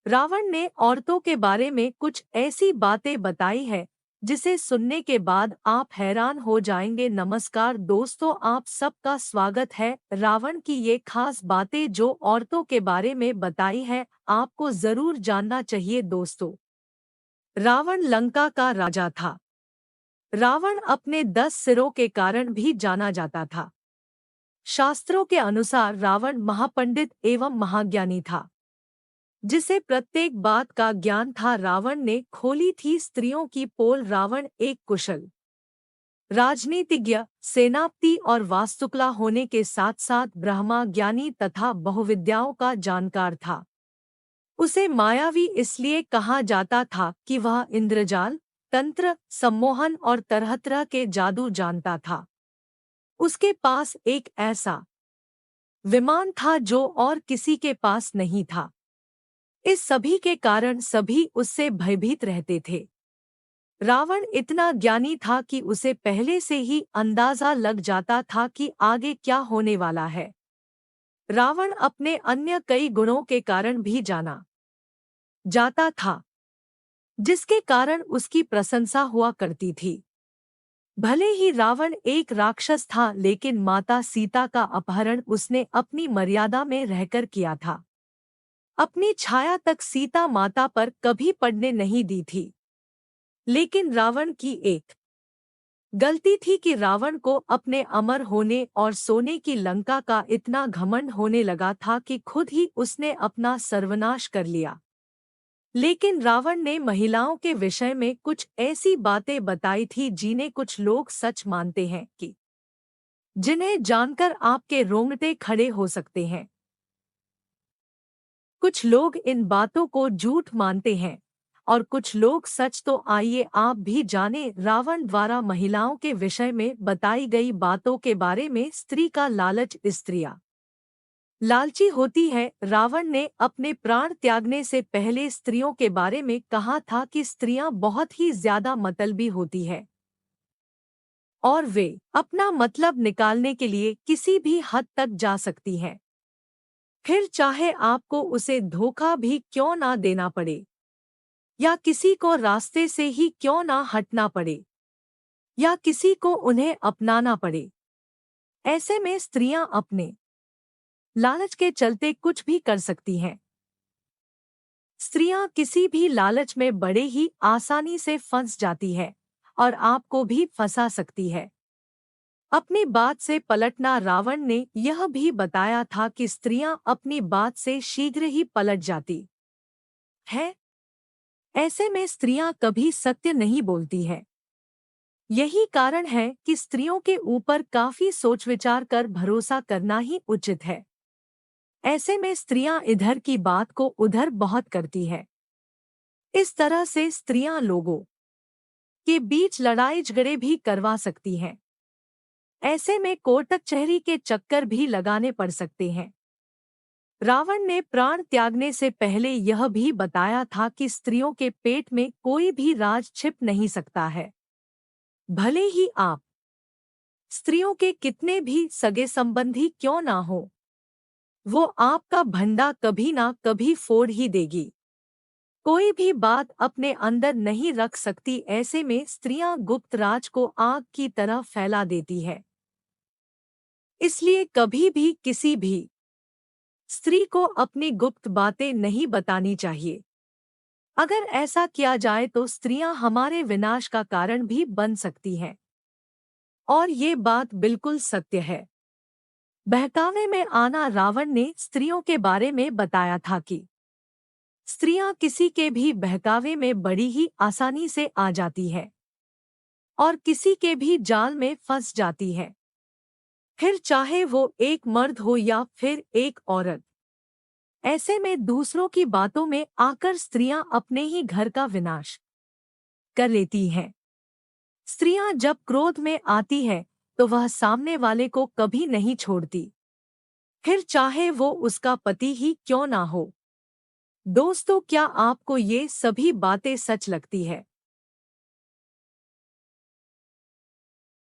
रावण ने औरतों के बारे में कुछ ऐसी बातें बताई है जिसे सुनने के बाद आप हैरान हो जाएंगे। नमस्कार दोस्तों, आप सबका स्वागत है। रावण की ये खास बातें जो औरतों के बारे में बताई है, आपको जरूर जानना चाहिए दोस्तों। रावण लंका का राजा था। रावण अपने 10 सिरों के कारण भी जाना जाता था। शास्त्रों के अनुसार रावण महापंडित एवं महाज्ञानी था, जिसे प्रत्येक बात का ज्ञान था। रावण ने खोली थी स्त्रियों की पोल। रावण एक कुशल राजनीतिज्ञ, सेनापति और वास्तुकला होने के साथ साथ ब्रह्मा ज्ञानी तथा बहुविद्याओं का जानकार था। उसे मायावी इसलिए कहा जाता था कि वह इंद्रजाल, तंत्र, सम्मोहन और तरह तरह के जादू जानता था। उसके पास एक ऐसा विमान था जो और किसी के पास नहीं था। इस सभी के कारण सभी उससे भयभीत रहते थे। रावण इतना ज्ञानी था कि उसे पहले से ही अंदाजा लग जाता था कि आगे क्या होने वाला है। रावण अपने अन्य कई गुणों के कारण भी जाना जाता था, जिसके कारण उसकी प्रशंसा हुआ करती थी। भले ही रावण एक राक्षस था, लेकिन माता सीता का अपहरण उसने अपनी मर्यादा में रहकर किया था। अपनी छाया तक सीता माता पर कभी पड़ने नहीं दी थी। लेकिन रावण की एक गलती थी कि रावण को अपने अमर होने और सोने की लंका का इतना घमंड होने लगा था कि खुद ही उसने अपना सर्वनाश कर लिया। लेकिन रावण ने महिलाओं के विषय में कुछ ऐसी बातें बताई थी जिन्हें कुछ लोग सच मानते हैं कि जिन्हें जानकर आपके रोंगटे खड़े हो सकते हैं। कुछ लोग इन बातों को झूठ मानते हैं और कुछ लोग सच। तो आइए आप भी जानें रावण द्वारा महिलाओं के विषय में बताई गई बातों के बारे में। स्त्री का लालच। स्त्रियां लालची होती है। रावण ने अपने प्राण त्यागने से पहले स्त्रियों के बारे में कहा था कि स्त्रियां बहुत ही ज्यादा मतलबी होती है और वे अपना मतलब निकालने के लिए किसी भी हद तक जा सकती हैं, फिर चाहे आपको उसे धोखा भी क्यों ना देना पड़े या किसी को रास्ते से ही क्यों ना हटना पड़े या किसी को उन्हें अपनाना पड़े। ऐसे में स्त्रियां अपने लालच के चलते कुछ भी कर सकती हैं। स्त्रियां किसी भी लालच में बड़े ही आसानी से फंस जाती है और आपको भी फंसा सकती है। अपनी बात से पलटना। रावण ने यह भी बताया था कि स्त्रियां अपनी बात से शीघ्र ही पलट जाती हैं। ऐसे में स्त्रियां कभी सत्य नहीं बोलती हैं। यही कारण है कि स्त्रियों के ऊपर काफी सोच विचार कर भरोसा करना ही उचित है। ऐसे में स्त्रियां इधर की बात को उधर बहुत करती है। इस तरह से स्त्रियां लोगों के बीच लड़ाई झगड़े भी करवा सकती हैं। ऐसे में कोर्ट कचहरी के चक्कर भी लगाने पड़ सकते हैं। रावण ने प्राण त्यागने से पहले यह भी बताया था कि स्त्रियों के पेट में कोई भी राज छिप नहीं सकता है। भले ही आप स्त्रियों के कितने भी सगे संबंधी क्यों ना हो, वो आपका भंडा कभी ना कभी फोड़ ही देगी। कोई भी बात अपने अंदर नहीं रख सकती। ऐसे में स्त्रियां गुप्त राज को आग की तरह फैला देती है। इसलिए कभी भी किसी भी स्त्री को अपनी गुप्त बातें नहीं बतानी चाहिए। अगर ऐसा किया जाए तो स्त्रियां हमारे विनाश का कारण भी बन सकती हैं। और ये बात बिल्कुल सत्य है। बहकावे में आना। रावण ने स्त्रियों के बारे में बताया था कि स्त्रियां किसी के भी बहकावे में बड़ी ही आसानी से आ जाती है और किसी के भी जाल में फंस जाती है, फिर चाहे वो एक मर्द हो या फिर एक औरत। ऐसे में दूसरों की बातों में आकर स्त्रियां अपने ही घर का विनाश कर लेती हैं। स्त्रियां जब क्रोध में आती है तो वह सामने वाले को कभी नहीं छोड़ती, फिर चाहे वो उसका पति ही क्यों ना हो। दोस्तों, क्या आपको ये सभी बातें सच लगती है?